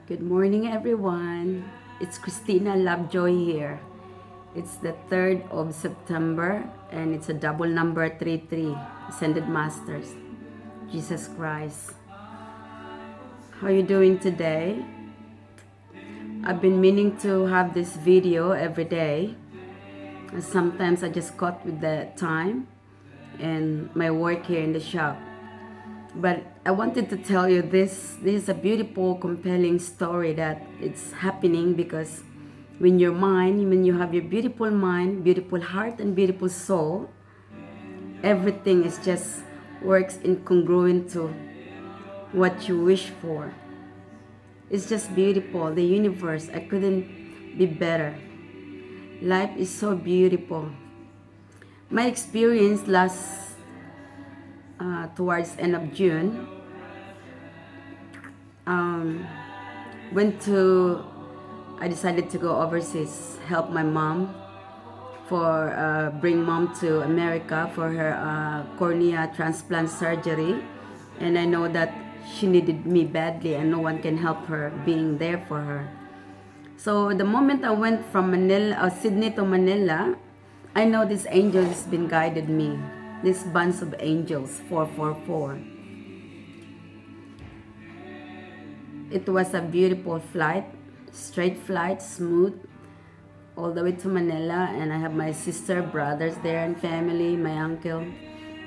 Good morning, everyone. It's CristinaLovejoy here. It's the 3rd of September, and it's a double number 33, Ascended Masters, Jesus Christ. How are you doing today? I've been meaning to have this video every day. And sometimes I just caught with the time and my work here in the shop. But I wanted to tell you this is a beautiful, compelling story that it's happening because when you have your beautiful mind, beautiful heart, and beautiful soul, everything is just works incongruent to what you wish for. It's just beautiful. The universe, I couldn't be better. Life is so beautiful. My experience towards end of June, I decided to go overseas, help my mom bring mom to America for her cornea transplant surgery. And I know that she needed me badly and no one can help her being there for her. So the moment I went from Sydney to Manila, I know this angel has been guided me. This bunch of angels, 444. It was a beautiful flight, straight flight, smooth, all the way to Manila. And I have my sister, brothers there and family, my uncle.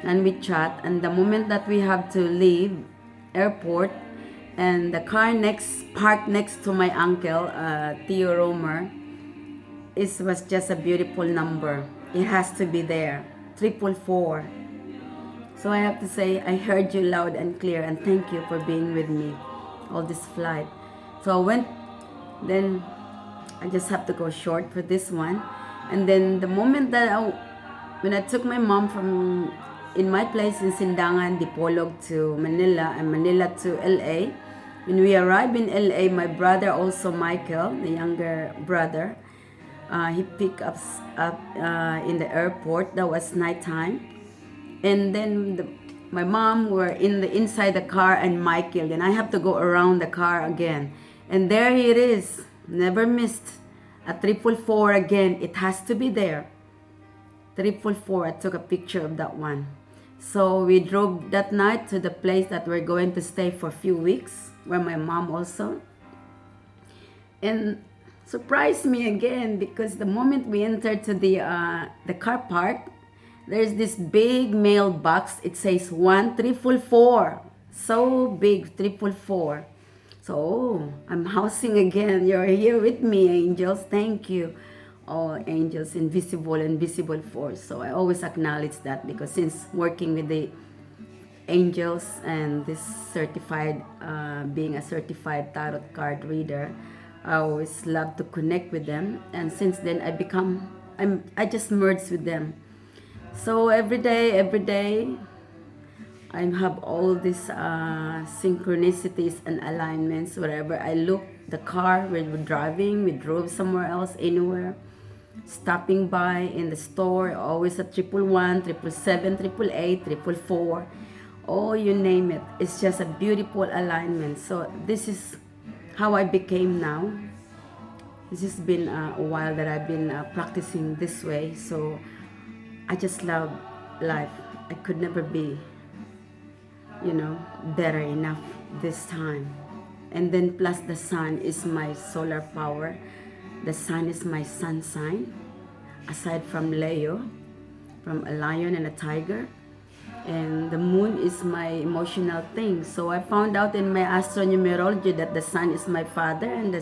And we chat. And the moment that we have to leave airport, and the car parked next to my uncle, Theo Romer, it was just a beautiful number. It has to be there, 444. So I have to say, I heard you loud and clear, and thank you for being with me all this flight. So I went, then I just have to go short for this one. And then the moment that when I took my mom from in my place in Sindangan, Dipolog to Manila, and Manila to LA. When we arrived in LA, my brother, also Michael, the younger brother, he picked us up in the airport. That was nighttime. And then my mom were inside the car, and Michael. And I have to go around the car again. And there it is. Never missed. A 444 again. It has to be there. 444. I took a picture of that one. So we drove that night to the place that we're going to stay for a few weeks, where my mom also. And surprised me again because the moment we entered to the car park, there's this big mailbox. It says 1344. So big, 444. So I'm housing again. You're here with me, angels. Thank you. All angels, invisible and visible force. So I always acknowledge that because since working with the angels and this certified, being a certified tarot card reader, I always love to connect with them. And since then I just merged with them. So every day, I have all these synchronicities and alignments. Wherever I look, the car, we were driving, we drove somewhere else, anywhere. Stopping by in the store, always at 111, 777, 888, 444. Oh, you name it. It's just a beautiful alignment. So this is how I became now. This has been a while that I've been practicing this way. So I just love life. I could never be, better enough this time. And then plus the sun is my solar power. The sun is my sun sign, aside from Leo, from a lion and a tiger. And the moon is my emotional thing. So I found out in my astronumerology that the sun is my father, and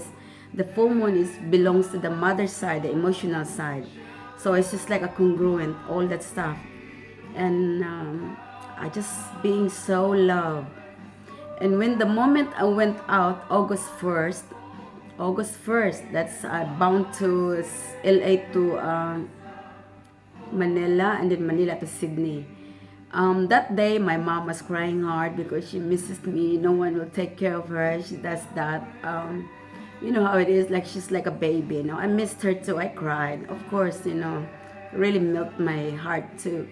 the full moon belongs to the mother side, the emotional side. So it's just like a congruent, all that stuff. And I just being so loved. And when the moment I went out, August 1st, that's bound to LA to Manila, and then Manila to Sydney. That day, my mom was crying hard because she misses me. No one will take care of her. She does that. You know how it is, like she's like a baby. I missed her too. I cried. Of course, really melted my heart too.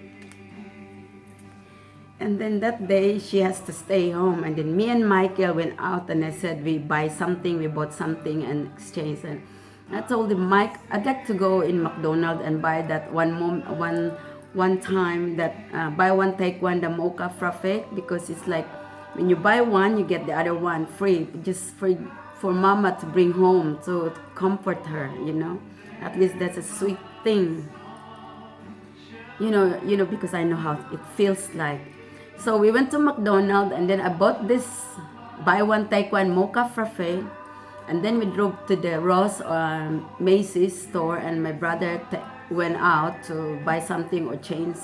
And then that day, she has to stay home. And then me and Michael went out, and I said, we buy something, we bought something and exchange. And I told him, Mike, I'd like to go in McDonald's and buy that one time that buy one, take one, the mocha frappe, because it's like when you buy one, you get the other one free, just for mama to bring home to comfort her, you know. At least that's a sweet thing. Because I know how it feels like. So we went to McDonald's, and then I bought this buy one take one mocha frappe, and then we drove to the Ross Macy's store, and my brother went out to buy something or change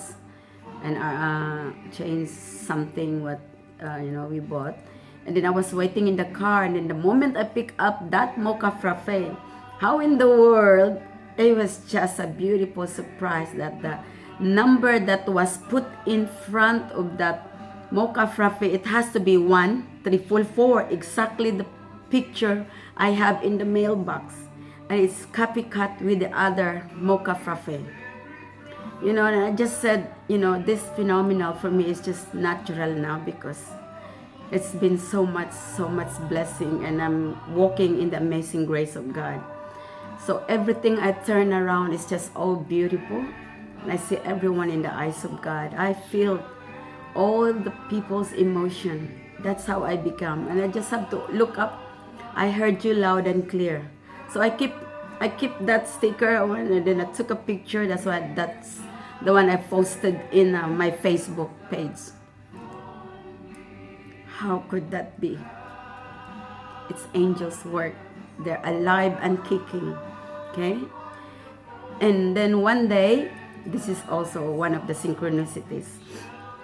something what we bought. And then I was waiting in the car, and then the moment I pick up that mocha frappe, how in the world, it was just a beautiful surprise that the number that was put in front of that mocha frappe, it has to be 1344, exactly the picture I have in the mailbox, and it's copycat with the other mocha frappe. And I just said, this phenomenal for me is just natural now, because it's been so much blessing, and I'm walking in the amazing grace of God. So everything I turn around is just all beautiful. And I see everyone in the eyes of God. I feel all the people's emotion. That's how I become. And I just have to look up. I heard you loud and clear. So I keep that sticker on, and then I took a picture. That's the one I posted in my Facebook page. How could that be? It's angels' work. They're alive and kicking. Okay? And then one day, this is also one of the synchronicities.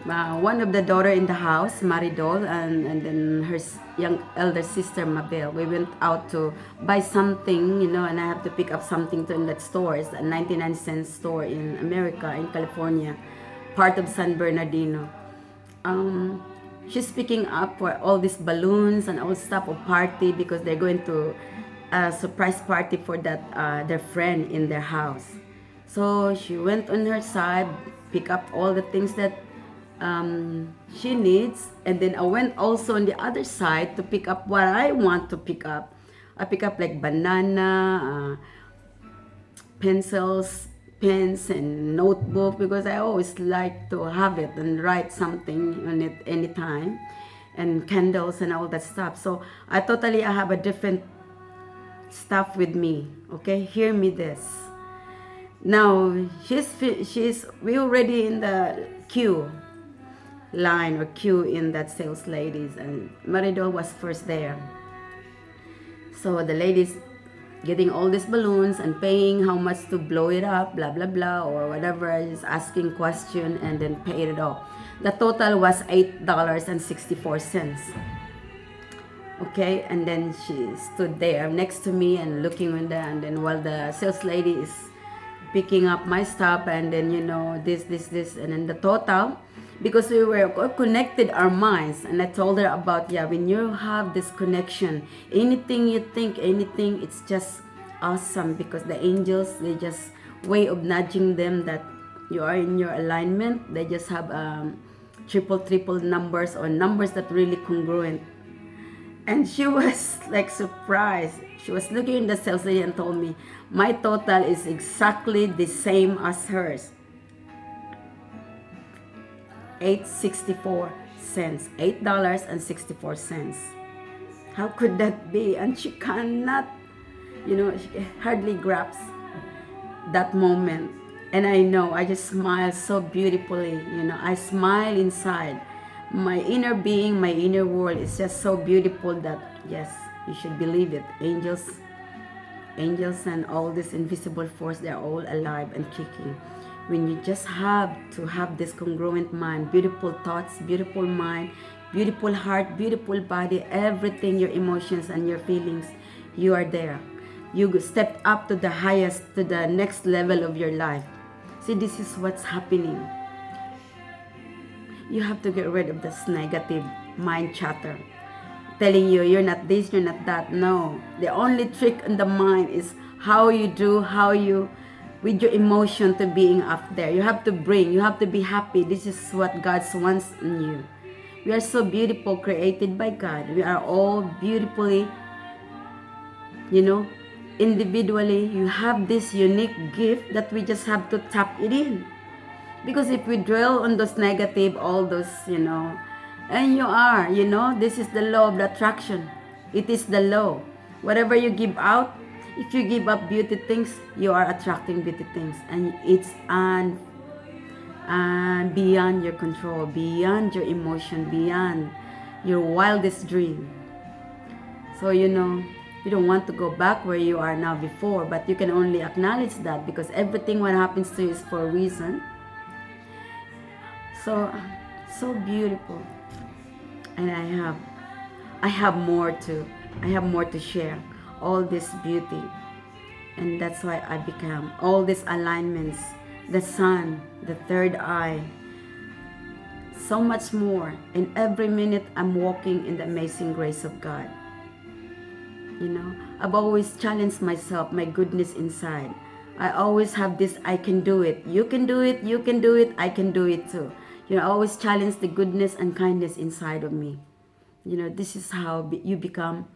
One of the daughter in the house, Maridol, and then her young elder sister, Mabel, we went out to buy something, and I have to pick up something in that store. It's a 99-cent store in America, in California, part of San Bernardino. She's picking up for all these balloons and all stuff of party, because they're going to a surprise party for that their friend in their house. So she went on her side, pick up all the things that she needs, and then I went also on the other side to pick up what I want to pick up. I pick up like banana, pencils, pens, and notebook, because I always like to have it and write something on it anytime, and candles and all that stuff. So I have a different stuff with me. Okay, hear me this. Now we already in the queue in that sales ladies, and Maridol was first there. So the ladies getting all these balloons and paying how much to blow it up, blah blah blah, or whatever, is asking question, and then paid it off. The total was $8.64. Okay, and then she stood there next to me and looking on there, and then while the sales lady is picking up my stuff, and then this, and then the total, because we were connected our minds, and I told her about, when you have this connection, anything you think, anything, it's just awesome, because the angels, they just way of nudging them that you are in your alignment. They just have triple numbers, or numbers that really congruent. And she was like surprised. She was looking in the sales lady and told me, my total is exactly the same as hers. $8.64. $8.64. How could that be? And she cannot, she hardly grasps that moment. And I know, I just smile so beautifully. I smile inside. My inner being, my inner world is just so beautiful that, yes, you should believe it. Angels and all this invisible force, they're all alive and kicking. When you just have to have this congruent mind, beautiful thoughts, beautiful mind, beautiful heart, beautiful body, everything, your emotions and your feelings, you are there. You stepped up to the highest, to the next level of your life. See, this is what's happening. You have to get rid of this negative mind chatter telling you you're not this, you're not that. No, the only trick in the mind is how you do, how you with your emotion to being up there. You have to bring, you have to be happy. This is what God wants in you. We are so beautiful, created by God. We are all beautifully, you know, individually. You have this unique gift that we just have to tap it in. Because if we dwell on those negative, all those, you know, and you are, you know, this is the law of the attraction. It is the law. Whatever you give out, if you give up beauty things, you are attracting beauty things. And it's beyond your control, beyond your emotion, beyond your wildest dream. So, you know, you don't want to go back where you are now before, but you can only acknowledge that because everything what happens to you is for a reason. So beautiful. And I have more to share. All this beauty. And that's why I become all these alignments, the sun, the third eye, so much more. And every minute I'm walking in the amazing grace of God. You know, I've always challenged myself, my goodness inside. I always have this, I can do it. You can do it, you can do it, I can do it too. You know, I always challenge the goodness and kindness inside of me. You know, this is how you become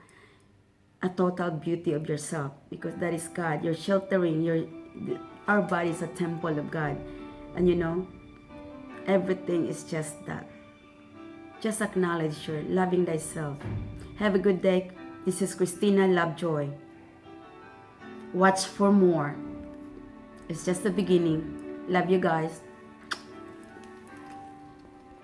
a total beauty of yourself, because that is God. You're sheltering, our body is a temple of God. And you know, everything is just that. Just acknowledge your loving thyself. Have a good day. This is Christina Lovejoy. Watch for more. It's just the beginning. Love you guys.